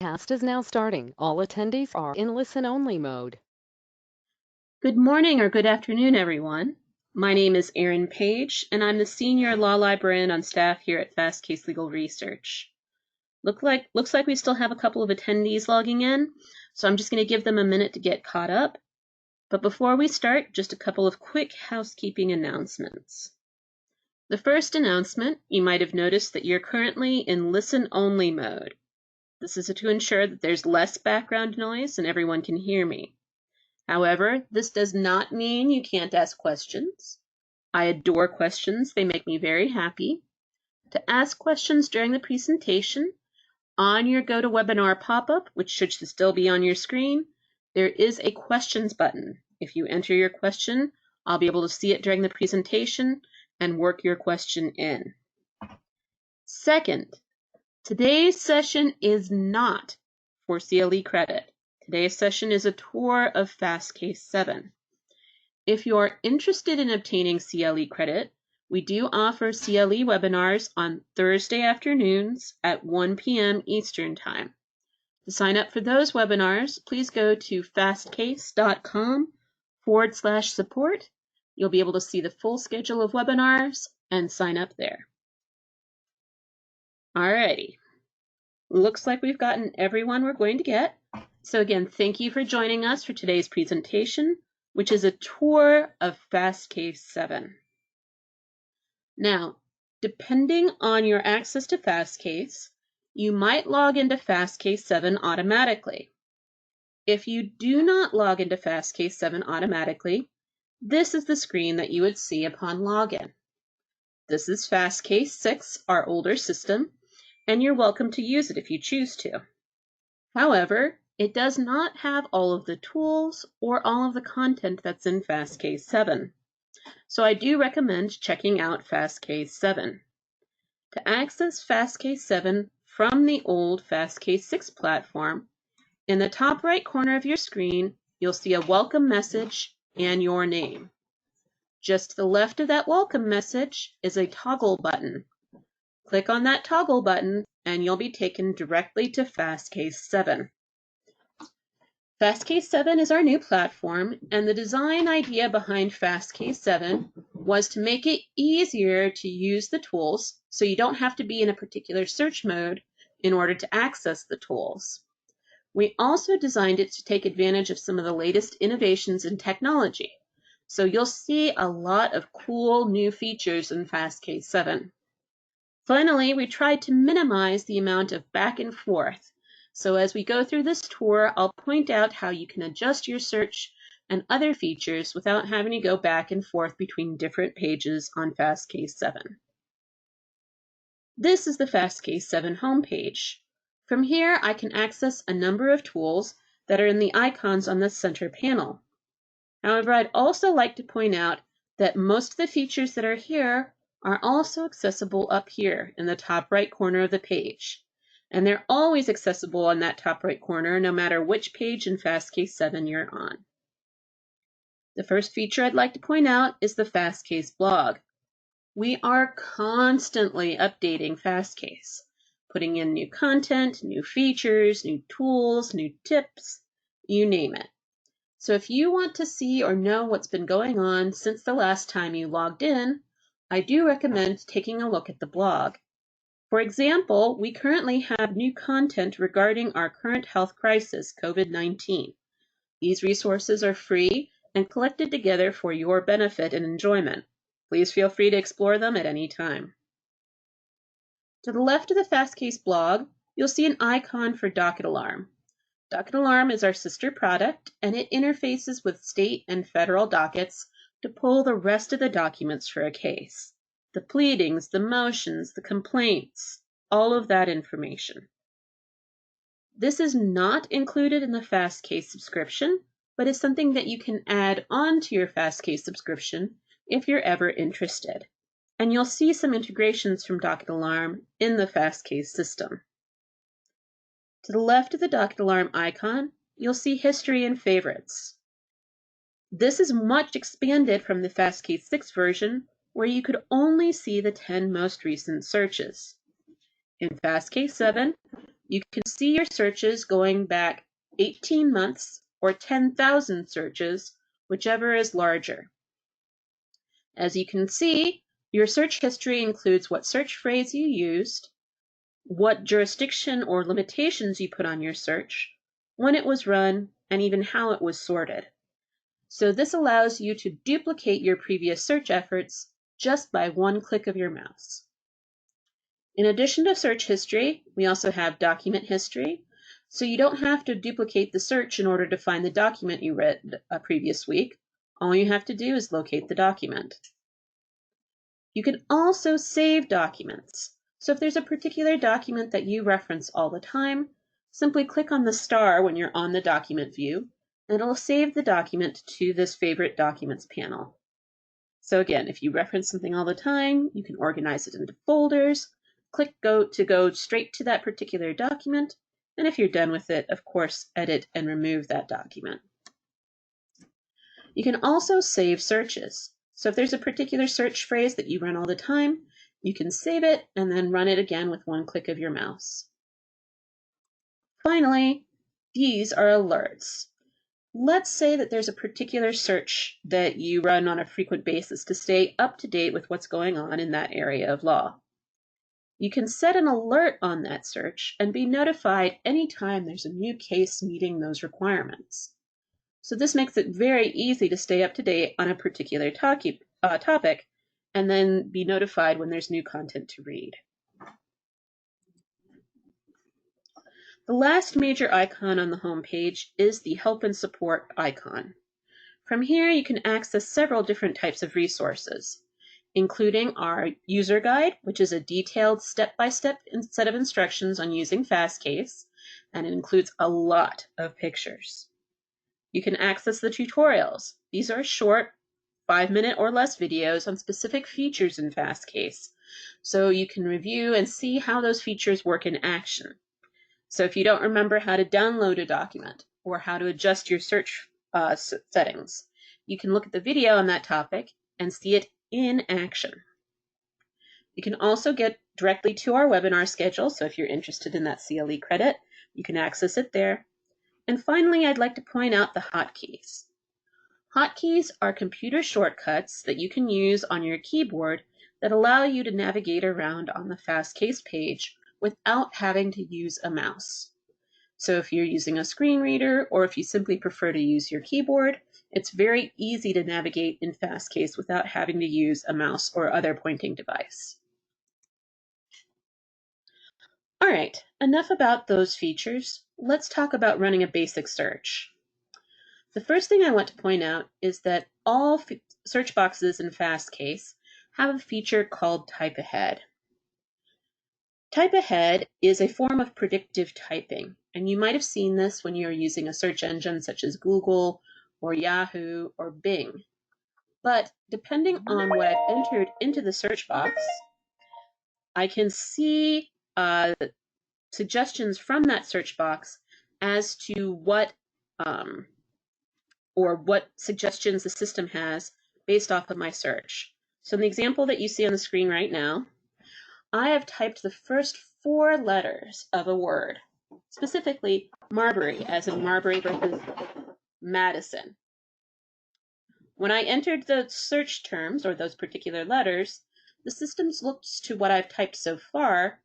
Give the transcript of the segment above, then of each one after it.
Cast is now starting. All attendees are in listen-only mode. Good morning or good afternoon, everyone. My name is Erin Page, and I'm the Senior Law Librarian on staff here at Fastcase Legal Research. Looks like we still have a couple of attendees logging in, so I'm just going to give them a minute to get caught up. But before we start, just a couple of quick housekeeping announcements. The first announcement, you might have noticed that you're currently in listen-only mode. This is to ensure that there's less background noise and everyone can hear me. However, this does not mean you can't ask questions. I adore questions. They make me very happy. To ask questions during the presentation, on your GoToWebinar pop-up, which should still be on your screen, there is a questions button. If you enter your question, I'll be able to see it during the presentation and work your question in. Second, today's session is not for CLE credit. Today's session is a tour of Fastcase 7. If you are interested in obtaining CLE credit, we do offer CLE webinars on Thursday afternoons at 1 p.m. Eastern Time. To sign up for those webinars, please go to fastcase.com/support. You'll be able to see the full schedule of webinars and sign up there. Alrighty. Looks like we've gotten everyone we're going to get. So again, thank you for joining us for today's presentation, which is a tour of Fastcase 7. Now, depending on your access to Fastcase, you might log into Fastcase 7 automatically. If you do not log into Fastcase 7 automatically, this is the screen that you would see upon login. This is Fastcase 6, our older system, and you're welcome to use it if you choose to. However, it does not have all of the tools or all of the content that's in Fastcase 7. So I do recommend checking out Fastcase 7. To access Fastcase 7 from the old Fastcase 6 platform, in the top right corner of your screen, you'll see a welcome message and your name. Just to the left of that welcome message is a toggle button. Click on that toggle button and you'll be taken directly to Fastcase 7. Fastcase 7 is our new platform, and the design idea behind Fastcase 7 was to make it easier to use the tools so you don't have to be in a particular search mode in order to access the tools. We also designed it to take advantage of some of the latest innovations in technology. So you'll see a lot of cool new features in Fastcase 7. Finally, we tried to minimize the amount of back and forth. So as we go through this tour, I'll point out how you can adjust your search and other features without having to go back and forth between different pages on Fastcase 7. This is the Fastcase 7 homepage. From here, I can access a number of tools that are in the icons on the center panel. However, I'd also like to point out that most of the features that are here are also accessible up here in the top right corner of the page. And they're always accessible on that top right corner, no matter which page in Fastcase 7 you're on. The first feature I'd like to point out is the Fastcase blog. We are constantly updating Fastcase, putting in new content, new features, new tools, new tips, you name it. So if you want to see or know what's been going on since the last time you logged in, I do recommend taking a look at the blog. For example, we currently have new content regarding our current health crisis, COVID-19. These resources are free and collected together for your benefit and enjoyment. Please feel free to explore them at any time. To the left of the Fastcase blog, you'll see an icon for Docket Alarm. Docket Alarm is our sister product, and it interfaces with state and federal dockets to pull the rest of the documents for a case. The pleadings, the motions, the complaints, all of that information. This is not included in the Fastcase subscription, but is something that you can add on to your Fastcase subscription if you're ever interested. And you'll see some integrations from Docket Alarm in the Fastcase system. To the left of the Docket Alarm icon, you'll see History and Favorites. This is much expanded from the Fastcase 6 version, where you could only see the 10 most recent searches. In Fastcase 7, You can see your searches going back 18 months or 10,000 searches, whichever is larger. As you can see, your search history includes what search phrase you used, what jurisdiction or limitations you put on your search, when it was run, and even how it was sorted. So this allows you to duplicate your previous search efforts just by one click of your mouse. In addition to search history, we also have document history, so you don't have to duplicate the search in order to find the document you read a previous week. All you have to do is locate the document. You can also save documents. So if there's a particular document that you reference all the time, simply click on the star when you're on the document view, and it'll save the document to this favorite documents panel. So again, if you reference something all the time, you can organize it into folders, click go to go straight to that particular document, and if you're done with it, of course, edit and remove that document. You can also save searches. So if there's a particular search phrase that you run all the time, you can save it and then run it again with one click of your mouse. Finally, these are alerts. Let's say that there's a particular search that you run on a frequent basis to stay up to date with what's going on in that area of law. You can set an alert on that search and be notified anytime there's a new case meeting those requirements. So this makes it very easy to stay up to date on a particular topic and then be notified when there's new content to read. The last major icon on the home page is the Help and Support icon. From here, you can access several different types of resources, including our user guide, which is a detailed step-by-step set of instructions on using Fastcase, and it includes a lot of pictures. You can access the tutorials. These are short, 5-minute or less videos on specific features in Fastcase, so you can review and see how those features work in action. So if you don't remember how to download a document or how to adjust your search settings, you can look at the video on that topic and see it in action. You can also get directly to our webinar schedule, so if you're interested in that CLE credit, you can access it there. And finally, I'd like to point out the hotkeys. Hotkeys are computer shortcuts that you can use on your keyboard that allow you to navigate around on the Fastcase page without having to use a mouse. So if you're using a screen reader or if you simply prefer to use your keyboard, it's very easy to navigate in Fastcase without having to use a mouse or other pointing device. All right, enough about those features. Let's talk about running a basic search. The first thing I want to point out is that all search boxes in Fastcase have a feature called Type Ahead. Type Ahead is a form of predictive typing, and you might have seen this when you're using a search engine such as Google or Yahoo or Bing. But depending on what I've entered into the search box, I can see suggestions from that search box as to what suggestions the system has based off of my search. So in the example that you see on the screen right now, I have typed the first 4 letters of a word, specifically Marbury, as in Marbury versus Madison. When I entered the search terms, or those particular letters, the system looks to what I've typed so far,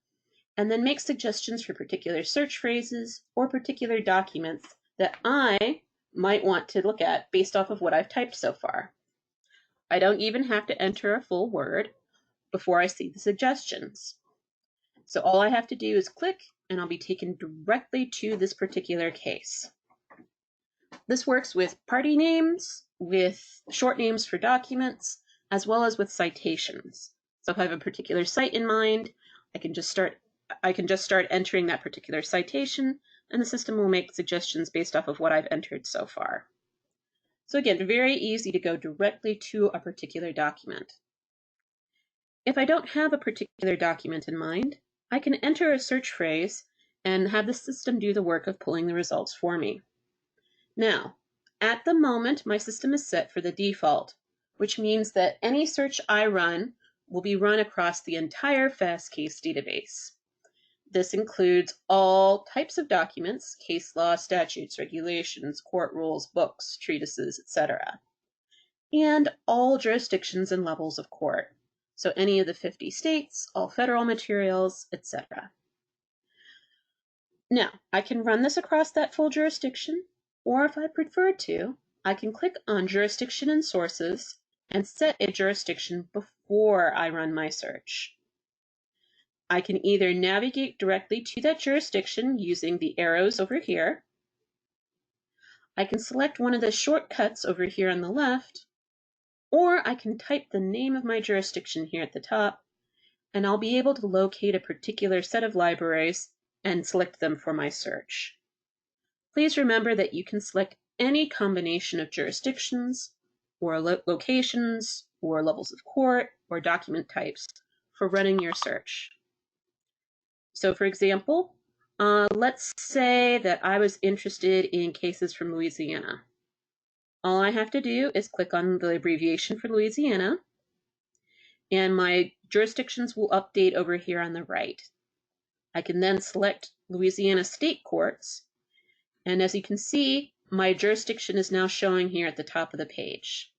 and then makes suggestions for particular search phrases or particular documents that I might want to look at based off of what I've typed so far. I don't even have to enter a full word before I see the suggestions. So all I have to do is click and I'll be taken directly to this particular case. This works with party names, with short names for documents, as well as with citations. So if I have a particular site in mind, I can just start entering that particular citation, and the system will make suggestions based off of what I've entered so far. So again, very easy to go directly to a particular document. If I don't have a particular document in mind, I can enter a search phrase and have the system do the work of pulling the results for me. Now, at the moment, my system is set for the default, which means that any search I run will be run across the entire Fastcase database. This includes all types of documents, case law, statutes, regulations, court rules, books, treatises, etc., and all jurisdictions and levels of court. So any of the 50 states, all federal materials, etc. Now, I can run this across that full jurisdiction, or if I prefer to, I can click on Jurisdiction and Sources and set a jurisdiction before I run my search. I can either navigate directly to that jurisdiction using the arrows over here. I can select one of the shortcuts over here on the left, or I can type the name of my jurisdiction here at the top, and I'll be able to locate a particular set of libraries and select them for my search. Please remember that you can select any combination of jurisdictions, or locations, or levels of court, or document types for running your search. So for example, let's say that I was interested in cases from Louisiana. All I have to do is click on the abbreviation for Louisiana, and my jurisdictions will update over here on the right. I can then select Louisiana State Courts, and as you can see, my jurisdiction is now showing here at the top of the page.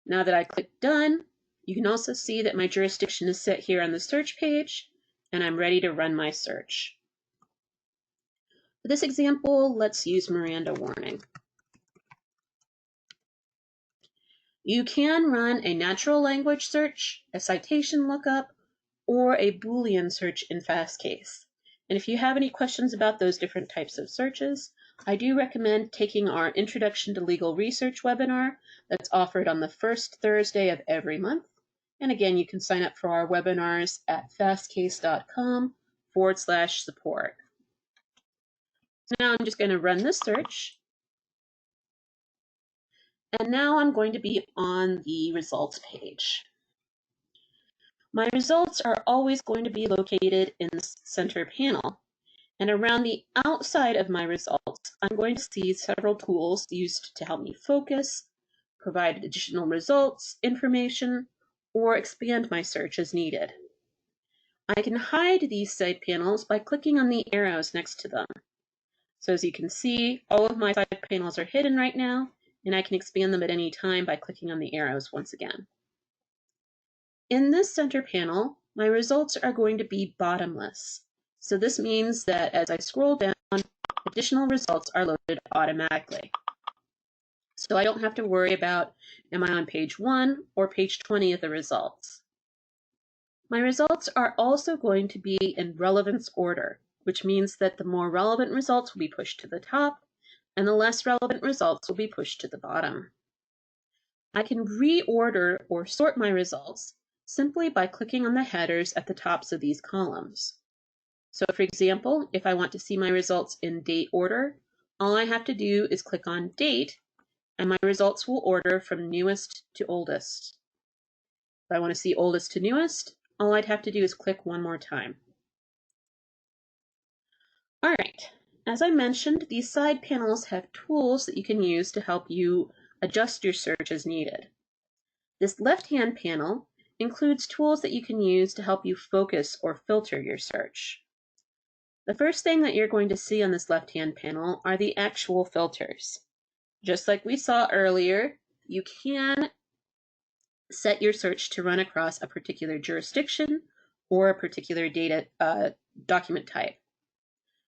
Now that I click Done, you can also see that my jurisdiction is set here on the search page, and I'm ready to run my search. For this example, let's use Miranda warning. You can run a natural language search, a citation lookup, or a Boolean search in Fastcase. And if you have any questions about those different types of searches, I do recommend taking our Introduction to Legal Research webinar that's offered on the first Thursday of every month. And again, you can sign up for our webinars at fastcase.com/support. So now I'm just going to run this search. And now I'm going to be on the results page. My results are always going to be located in the center panel. And around the outside of my results, I'm going to see several tools used to help me focus, provide additional results, information, or expand my search as needed. I can hide these side panels by clicking on the arrows next to them. So as you can see, all of my side panels are hidden right now, and I can expand them at any time by clicking on the arrows once again. In this center panel, my results are going to be bottomless. So this means that as I scroll down, additional results are loaded automatically. So I don't have to worry about, am I on page 1 or page 20 of the results? My results are also going to be in relevance order, which means that the more relevant results will be pushed to the top, and the less relevant results will be pushed to the bottom. I can reorder or sort my results simply by clicking on the headers at the tops of these columns. So for example, if I want to see my results in date order, all I have to do is click on Date, and my results will order from newest to oldest. If I want to see oldest to newest, all I'd have to do is click one more time. All right, as I mentioned, these side panels have tools that you can use to help you adjust your search as needed. This left-hand panel includes tools that you can use to help you focus or filter your search. The first thing that you're going to see on this left-hand panel are the actual filters. Just like we saw earlier, you can set your search to run across a particular jurisdiction or a particular data document type.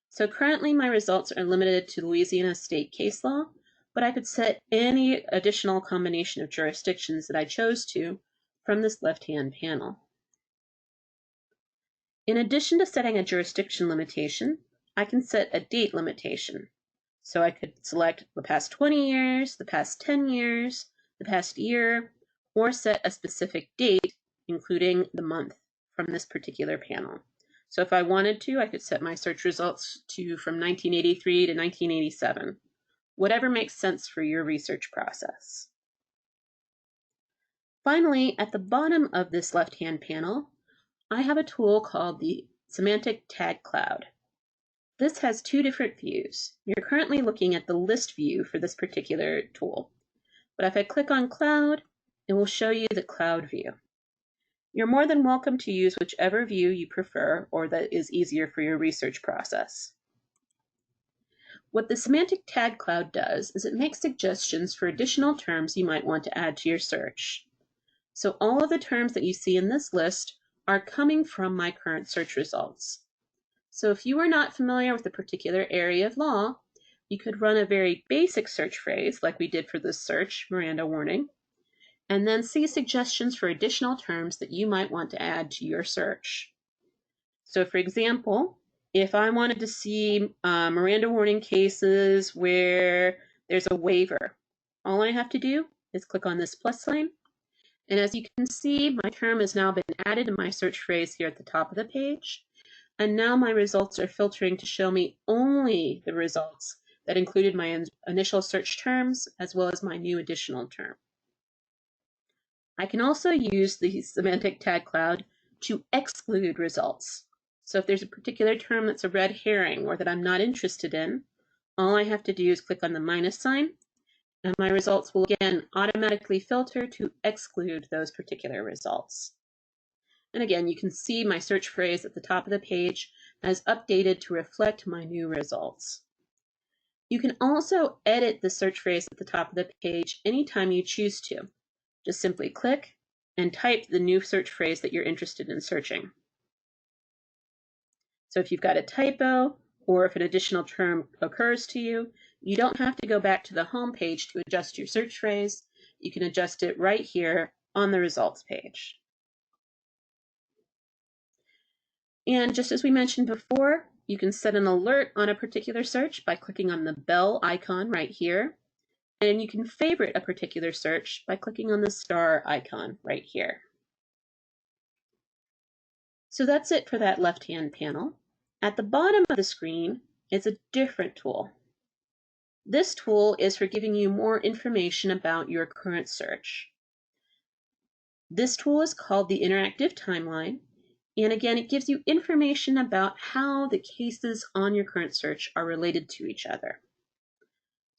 So currently my results are limited to Louisiana state case law, but I could set any additional combination of jurisdictions that I chose to from this left-hand panel. In addition to setting a jurisdiction limitation, I can set a date limitation. So I could select the past 20 years, the past 10 years, the past year, or set a specific date, including the month from this particular panel. So if I wanted to, I could set my search results to from 1983 to 1987, whatever makes sense for your research process. Finally, at the bottom of this left-hand panel, I have a tool called the Semantic Tag Cloud. This has two different views. You're currently looking at the list view for this particular tool. But if I click on Cloud, it will show you the Cloud view. You're more than welcome to use whichever view you prefer or that is easier for your research process. What the semantic tag cloud does is it makes suggestions for additional terms you might want to add to your search. So all of the terms that you see in this list are coming from my current search results. So if you are not familiar with a particular area of law, you could run a very basic search phrase like we did for this search, Miranda warning, and then see suggestions for additional terms that you might want to add to your search. So for example, if I wanted to see Miranda warning cases where there's a waiver, all I have to do is click on this plus sign. And as you can see, my term has now been added to my search phrase here at the top of the page. And now my results are filtering to show me only the results that included my initial search terms as well as my new additional term. I can also use the semantic tag cloud to exclude results. So if there's a particular term that's a red herring or that I'm not interested in, all I have to do is click on the minus sign, and my results will again automatically filter to exclude those particular results. And again, you can see my search phrase at the top of the page has updated to reflect my new results. You can also edit the search phrase at the top of the page anytime you choose to. Just simply click and type the new search phrase that you're interested in searching. So if you've got a typo or if an additional term occurs to you, you don't have to go back to the home page to adjust your search phrase. You can adjust it right here on the results page. And just as we mentioned before, you can set an alert on a particular search by clicking on the bell icon right here. And you can favorite a particular search by clicking on the star icon right here. So that's it for that left-hand panel. At the bottom of the screen is a different tool. This tool is for giving you more information about your current search. This tool is called the interactive timeline. And again, it gives you information about how the cases on your current search are related to each other.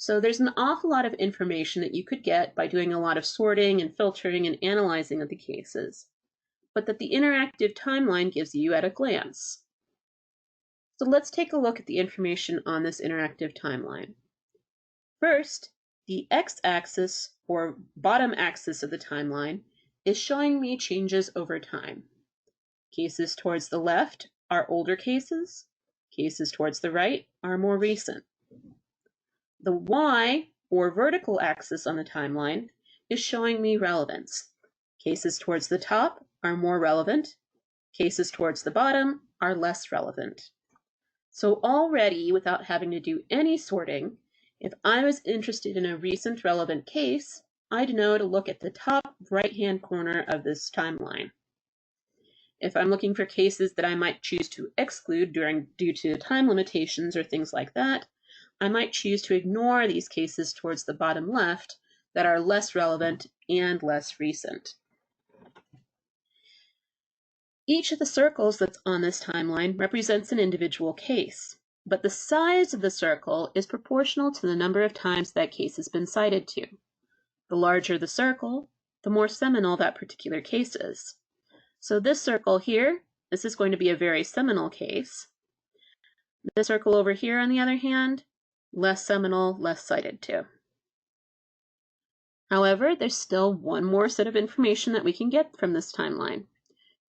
So there's an awful lot of information that you could get by doing a lot of sorting and filtering and analyzing of the cases, but that the interactive timeline gives you at a glance. So let's take a look at the information on this interactive timeline. First, the x-axis or bottom axis of the timeline is showing me changes over time. Cases towards the left are older cases. Cases towards the right are more recent. The Y, or vertical axis on the timeline, is showing me relevance. Cases towards the top are more relevant. Cases towards the bottom are less relevant. So already, without having to do any sorting, if I was interested in a recent relevant case, I'd know to look at the top right-hand corner of this timeline. If I'm looking for cases that I might choose to exclude due to time limitations or things like that, I might choose to ignore these cases towards the bottom left that are less relevant and less recent. Each of the circles that's on this timeline represents an individual case, but the size of the circle is proportional to the number of times that case has been cited to. The larger the circle, the more seminal that particular case is. So this circle here, this is going to be a very seminal case. This circle over here, on the other hand, less seminal, less cited to. However, there's still one more set of information that we can get from this timeline.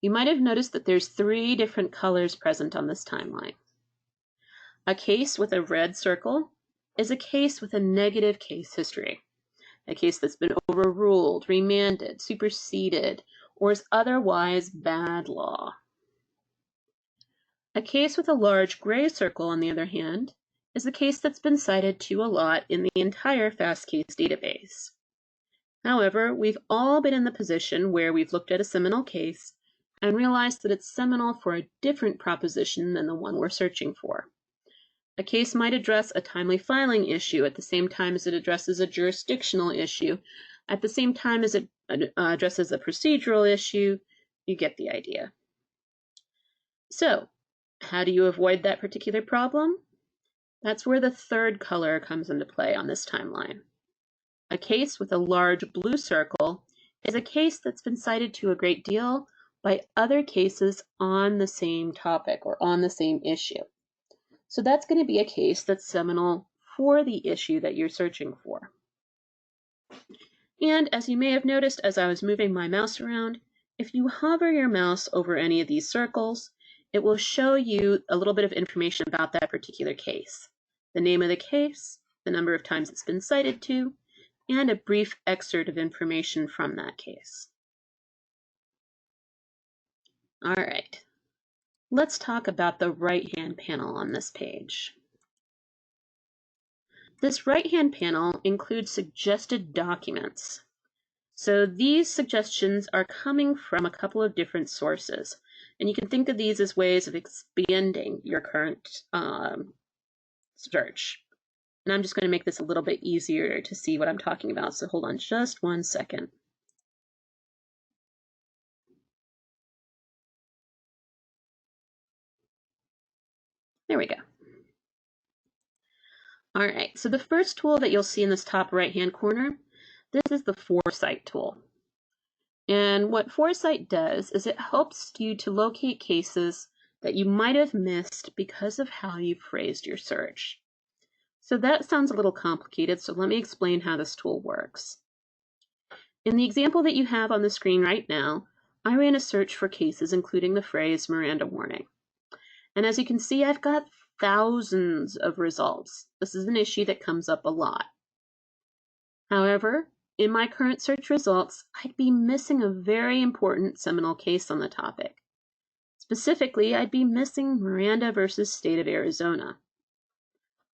You might have noticed that there's 3 different colors present on this timeline. A case with a red circle is a case with a negative case history, a case that's been overruled, remanded, superseded, or is otherwise bad law. A case with a large gray circle, on the other hand, is a case that's been cited to a lot in the entire Fastcase database. However, we've all been in the position where we've looked at a seminal case and realized that it's seminal for a different proposition than the one we're searching for. A case might address a timely filing issue at the same time as it addresses a jurisdictional issue, at the same time as it addresses a procedural issue. You get the idea. So, how do you avoid that particular problem? That's where the third color comes into play on this timeline. A case with a large blue circle is a case that's been cited to a great deal, by other cases on the same topic or on the same issue. So that's going to be a case that's seminal for the issue that you're searching for. And as you may have noticed as I was moving my mouse around, if you hover your mouse over any of these circles, it will show you a little bit of information about that particular case. The name of the case, the number of times it's been cited to, and a brief excerpt of information from that case. All right, let's talk about the right-hand panel on this page. This right-hand panel includes suggested documents. So these suggestions are coming from a couple of different sources, and you can think of these as ways of expanding your current search. And I'm just going to make this a little bit easier to see what I'm talking about, so hold on just one second. There we go. All right, so the first tool that you'll see in this top right-hand corner, this is the Foresight tool. And what Foresight does is it helps you to locate cases that you might have missed because of how you phrased your search. So that sounds a little complicated, so let me explain how this tool works. In the example that you have on the screen right now, I ran a search for cases including the phrase Miranda warning. And as you can see, I've got thousands of results. This is an issue that comes up a lot. However, in my current search results, I'd be missing a very important seminal case on the topic. Specifically, I'd be missing Miranda versus State of Arizona.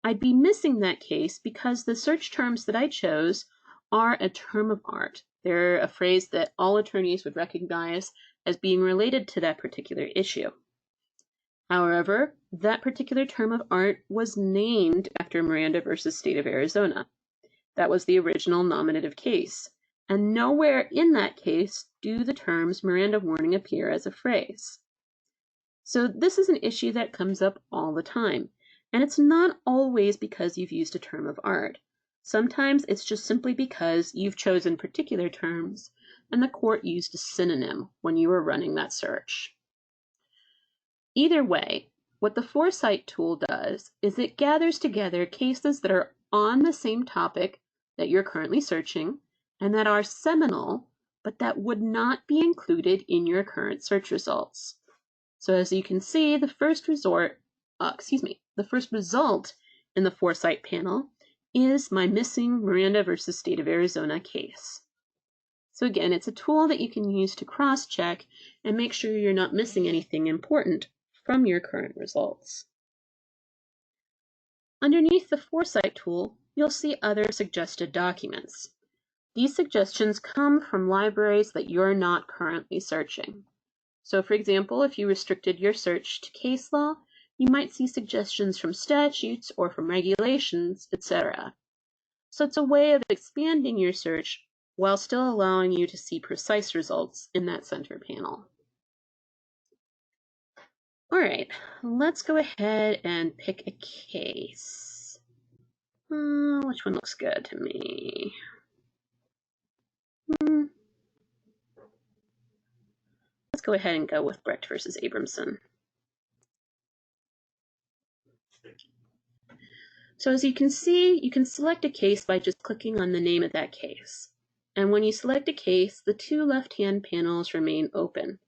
I'd be missing that case because the search terms that I chose are a term of art. They're a phrase that all attorneys would recognize as being related to that particular issue. However, that particular term of art was named after Miranda versus State of Arizona. That was the original nominative case, and nowhere in that case do the terms Miranda warning appear as a phrase. So this is an issue that comes up all the time, and it's not always because you've used a term of art. Sometimes it's just simply because you've chosen particular terms and the court used a synonym when you were running that search. Either way, what the Foresight tool does is it gathers together cases that are on the same topic that you're currently searching and that are seminal, but that would not be included in your current search results. So as you can see, the first result in the Foresight panel is my missing Miranda versus State of Arizona case. So again, it's a tool that you can use to cross-check and make sure you're not missing anything important from your current results. Underneath the Foresight tool, you'll see other suggested documents. These suggestions come from libraries that you're not currently searching. So for example, if you restricted your search to case law, you might see suggestions from statutes or from regulations, etc. So it's a way of expanding your search while still allowing you to see precise results in that center panel. All right, let's go ahead and pick a case. Which one looks good to me? Let's go ahead and go with Brecht versus Abramson. So as you can see, you can select a case by just clicking on the name of that case. And when you select a case, the two left-hand panels remain open.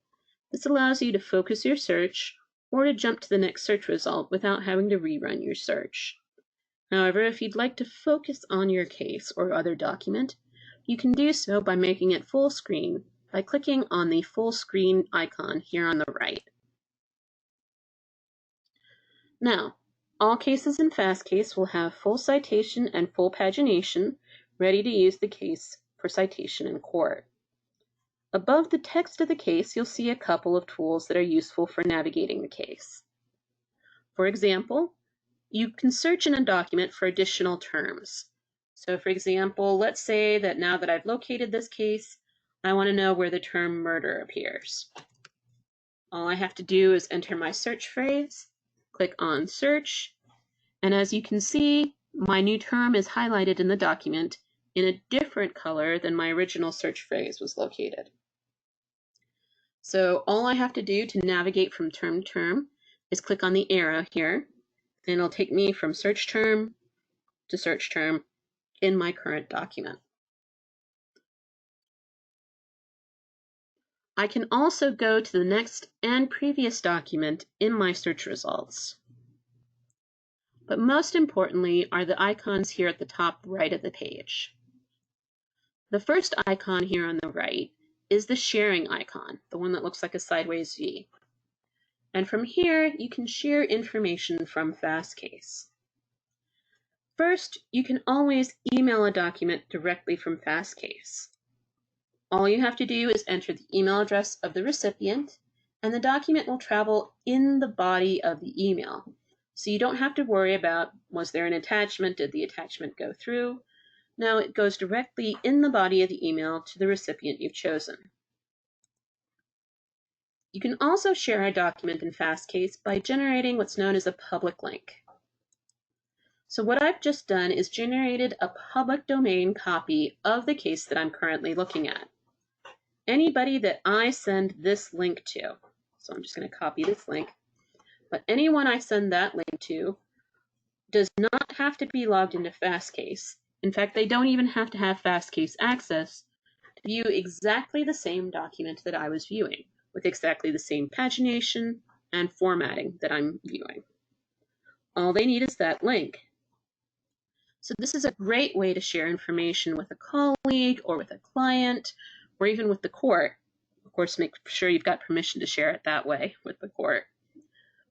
This allows you to focus your search or to jump to the next search result without having to rerun your search. However, if you'd like to focus on your case or other document, you can do so by making it full screen by clicking on the full screen icon here on the right. Now, all cases in Fastcase will have full citation and full pagination ready to use the case for citation in court. Above the text of the case, you'll see a couple of tools that are useful for navigating the case. For example, you can search in a document for additional terms. So for example, let's say that now that I've located this case, I want to know where the term murder appears. All I have to do is enter my search phrase, click on search, and as you can see, my new term is highlighted in the document in a different color than my original search phrase was located. So all I have to do to navigate from term to term is click on the arrow here, and it'll take me from search term to search term in my current document. I can also go to the next and previous document in my search results. But most importantly are the icons here at the top right of the page. The first icon here on the right is the sharing icon, the one that looks like a sideways V. And from here, you can share information from Fastcase. First, you can always email a document directly from Fastcase. All you have to do is enter the email address of the recipient, and the document will travel in the body of the email. So you don't have to worry about, was there an attachment? Did the attachment go through? No, it goes directly in the body of the email to the recipient you've chosen. You can also share a document in Fastcase by generating what's known as a public link. So what I've just done is generated a public domain copy of the case that I'm currently looking at. Anybody that I send this link to, so I'm just going to copy this link, but anyone I send that link to does not have to be logged into Fastcase. In fact, they don't even have to have Fastcase access to view exactly the same document that I was viewing, with exactly the same pagination and formatting that I'm viewing. All they need is that link. So this is a great way to share information with a colleague or with a client or even with the court. Of course, make sure you've got permission to share it that way with the court.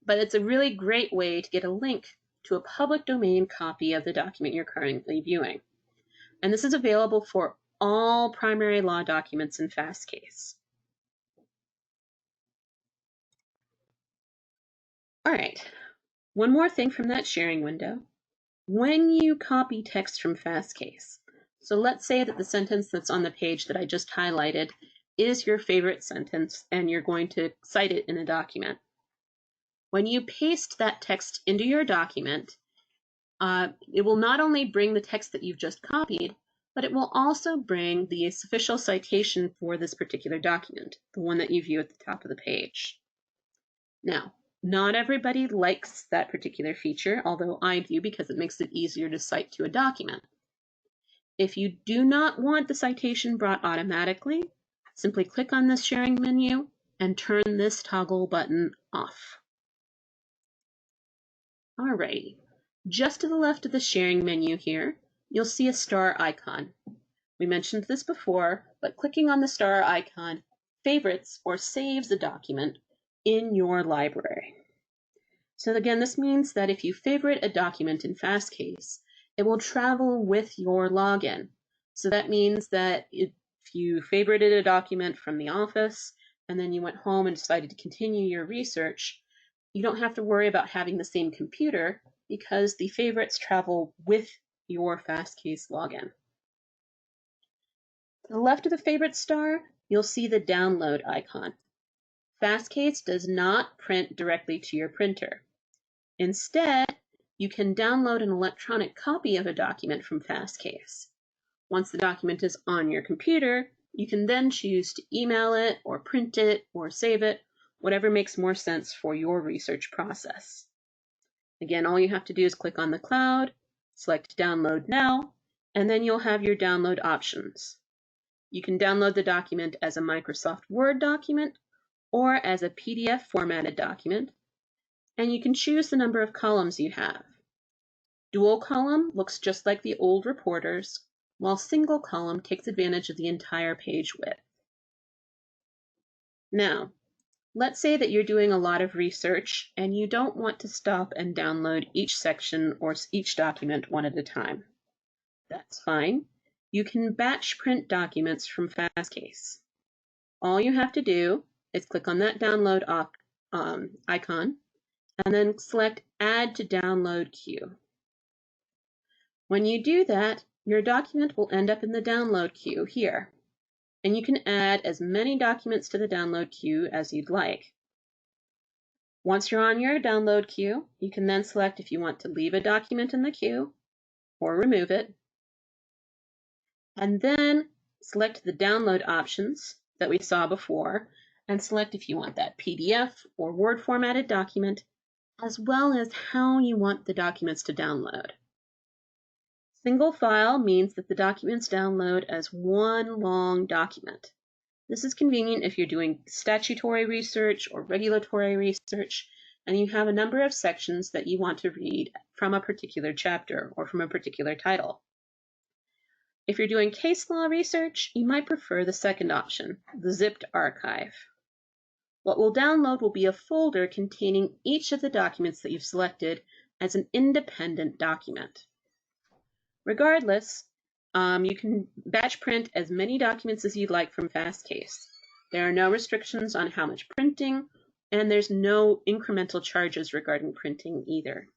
But it's a really great way to get a link to a public domain copy of the document you're currently viewing. And this is available for all primary law documents in Fastcase. All right, one more thing from that sharing window. When you copy text from Fastcase, so let's say that the sentence that's on the page that I just highlighted is your favorite sentence and you're going to cite it in a document. When you paste that text into your document, it will not only bring the text that you've just copied, but it will also bring the official citation for this particular document, the one that you view at the top of the page. Now, not everybody likes that particular feature, although I do because it makes it easier to cite to a document. If you do not want the citation brought automatically, simply click on this sharing menu and turn this toggle button off. Alrighty, just to the left of the sharing menu here, you'll see a star icon. We mentioned this before, but clicking on the star icon favorites or saves a document in your library. So again, this means that if you favorite a document in Fastcase, it will travel with your login. So that means that if you favorited a document from the office and then you went home and decided to continue your research, you don't have to worry about having the same computer because the favorites travel with your Fastcase login. To the left of the favorite star, you'll see the download icon. Fastcase does not print directly to your printer. Instead, you can download an electronic copy of a document from Fastcase. Once the document is on your computer, you can then choose to email it or print it or save it, whatever makes more sense for your research process. Again, all you have to do is click on the cloud, select Download Now, and then you'll have your download options. You can download the document as a Microsoft Word document or as a PDF formatted document, and you can choose the number of columns you have. Dual column looks just like the old reporters, while single column takes advantage of the entire page width. Now, let's say that you're doing a lot of research and you don't want to stop and download each section or each document one at a time. That's fine. You can batch print documents from Fastcase. All you have to do is click on that download icon and then select Add to Download Queue. When you do that, your document will end up in the download queue here, and you can add as many documents to the download queue as you'd like. Once you're on your download queue, you can then select if you want to leave a document in the queue or remove it, and then select the download options that we saw before, and select if you want that PDF or Word formatted document, as well as how you want the documents to download. Single file means that the documents download as one long document. This is convenient if you're doing statutory research or regulatory research, and you have a number of sections that you want to read from a particular chapter or from a particular title. If you're doing case law research, you might prefer the second option, the zipped archive. What we'll download will be a folder containing each of the documents that you've selected as an independent document. Regardless, you can batch print as many documents as you'd like from Fastcase. There are no restrictions on how much printing, and there's no incremental charges regarding printing either.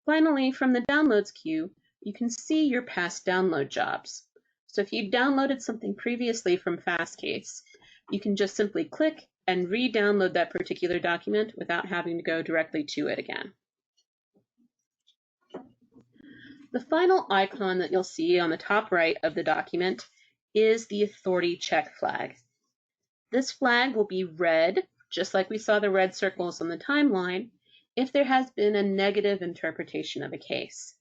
Finally, from the downloads queue, you can see your past download jobs. So if you downloaded something previously from Fastcase, you can just simply click and re-download that particular document without having to go directly to it again. The final icon that you'll see on the top right of the document is the authority check flag. This flag will be red, just like we saw the red circles on the timeline, if there has been a negative interpretation of a case.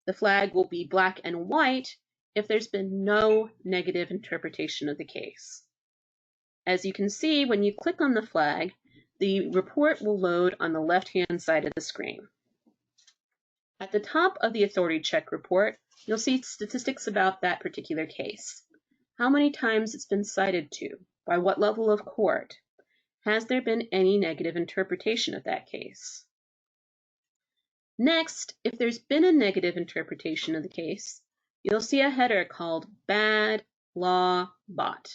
The flag will be black and white if there's been no negative interpretation of the case. As you can see, when you click on the flag, the report will load on the left-hand side of the screen. At the top of the authority check report, you'll see statistics about that particular case. How many times it's been cited to, by what level of court, has there been any negative interpretation of that case? Next, if there's been a negative interpretation of the case, you'll see a header called Bad Law Bought.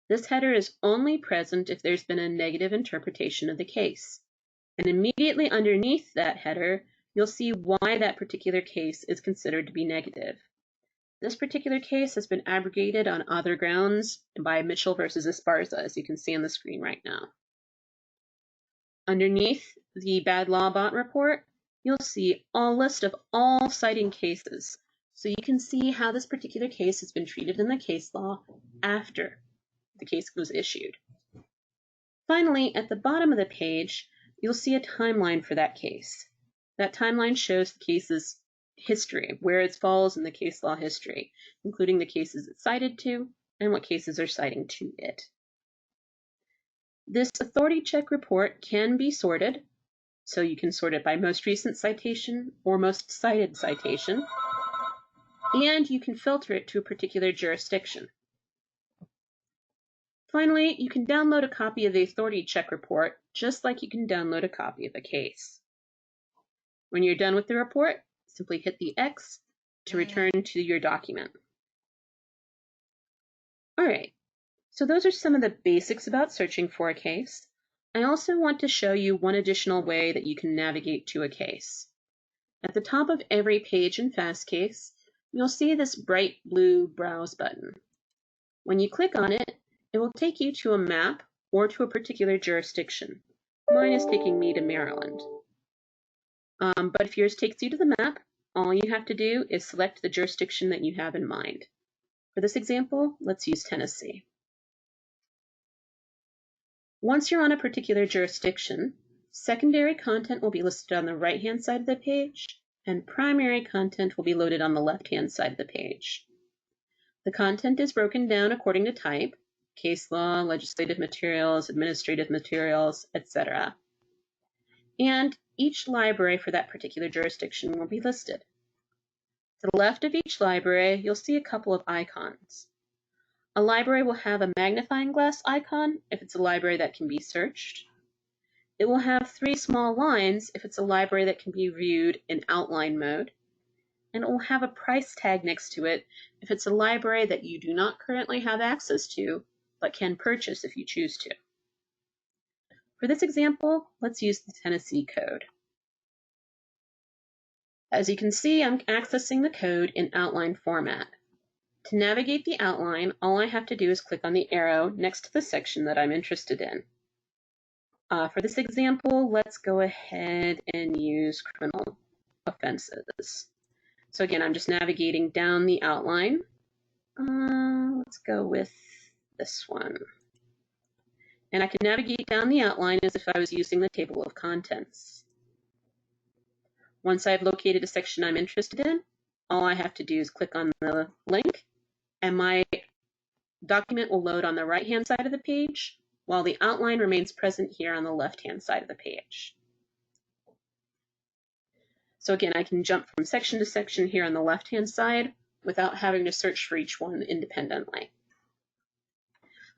This header is only present if there's been a negative interpretation of the case. And immediately underneath that header, you'll see why that particular case is considered to be negative. This particular case has been abrogated on other grounds by Mitchell versus Esparza, as you can see on the screen right now. Underneath the Bad Law Bought report, you'll see a list of all citing cases, so you can see how this particular case has been treated in the case law after the case was issued. Finally, at the bottom of the page, you'll see a timeline for that case. That timeline shows the case's history, where it falls in the case law history, including the cases it's cited to and what cases are citing to it. This authority check report can be sorted, so you can sort it by most recent citation or most cited citation, and you can filter it to a particular jurisdiction. Finally, you can download a copy of the authority check report just like you can download a copy of a case. When you're done with the report, simply hit the X to return to your document. All right, so those are some of the basics about searching for a case. I also want to show you one additional way that you can navigate to a case. At the top of every page in Fastcase, you'll see this bright blue Browse button. When you click on it, it will take you to a map or to a particular jurisdiction. Mine is taking me to Maryland. But if yours takes you to the map, all you have to do is select the jurisdiction that you have in mind. For this example, let's use Tennessee. Once you're on a particular jurisdiction, secondary content will be listed on the right-hand side of the page, and primary content will be loaded on the left-hand side of the page. The content is broken down according to type: case law, legislative materials, administrative materials, etc. And each library for that particular jurisdiction will be listed. To the left of each library, you'll see a couple of icons. A library will have a magnifying glass icon if it's a library that can be searched. It will have 3 small lines if it's a library that can be viewed in outline mode. And it will have a price tag next to it if it's a library that you do not currently have access to, but can purchase if you choose to. For this example, let's use the Tennessee code. As you can see, I'm accessing the code in outline format. To navigate the outline, all I have to do is click on the arrow next to the section that I'm interested in. For this example, let's go ahead and use criminal offenses. So again, I'm just navigating down the outline. Let's go with this one. And I can navigate down the outline as if I was using the table of contents. Once I've located a section I'm interested in, all I have to do is click on the link, and my document will load on the right-hand side of the page, while the outline remains present here on the left-hand side of the page. So again, I can jump from section to section here on the left-hand side without having to search for each one independently.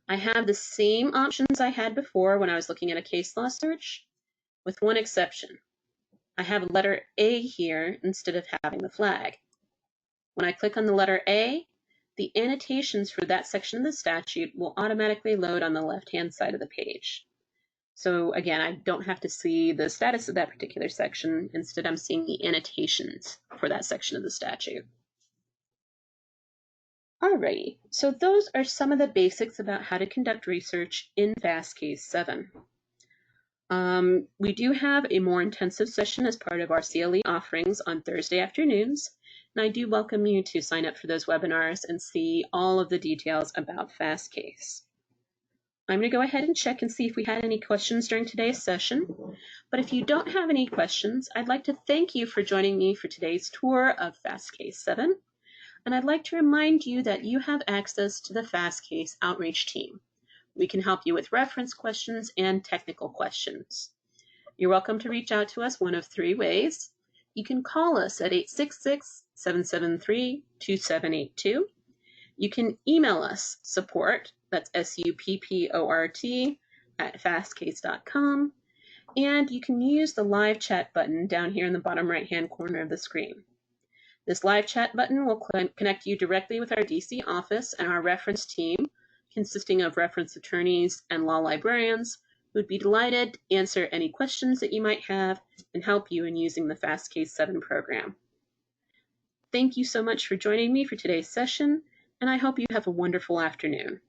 I have the same options I had before when I was looking at a case law search, with one exception. I have a letter A here instead of having the flag. When I click on the letter A, the annotations for that section of the statute will automatically load on the left-hand side of the page. So again, I don't have to see the status of that particular section. Instead, I'm seeing the annotations for that section of the statute. Alrighty, so those are some of the basics about how to conduct research in Fastcase 7. We do have a more intensive session as part of our CLE offerings on Thursday afternoons, and I do welcome you to sign up for those webinars and see all of the details about Fastcase. I'm going to go ahead and check and see if we had any questions during today's session, but if you don't have any questions, I'd like to thank you for joining me for today's tour of Fastcase 7. And I'd like to remind you that you have access to the Fastcase outreach team. We can help you with reference questions and technical questions. You're welcome to reach out to us one of three ways. You can call us at 866-773-2782. You can email us support, that's SUPPORT, @fastcase.com. And you can use the live chat button down here in the bottom right-hand corner of the screen. This live chat button will connect you directly with our DC office and our reference team, consisting of reference attorneys and law librarians, who would be delighted to answer any questions that you might have and help you in using the Fastcase 7 program. Thank you so much for joining me for today's session, and I hope you have a wonderful afternoon.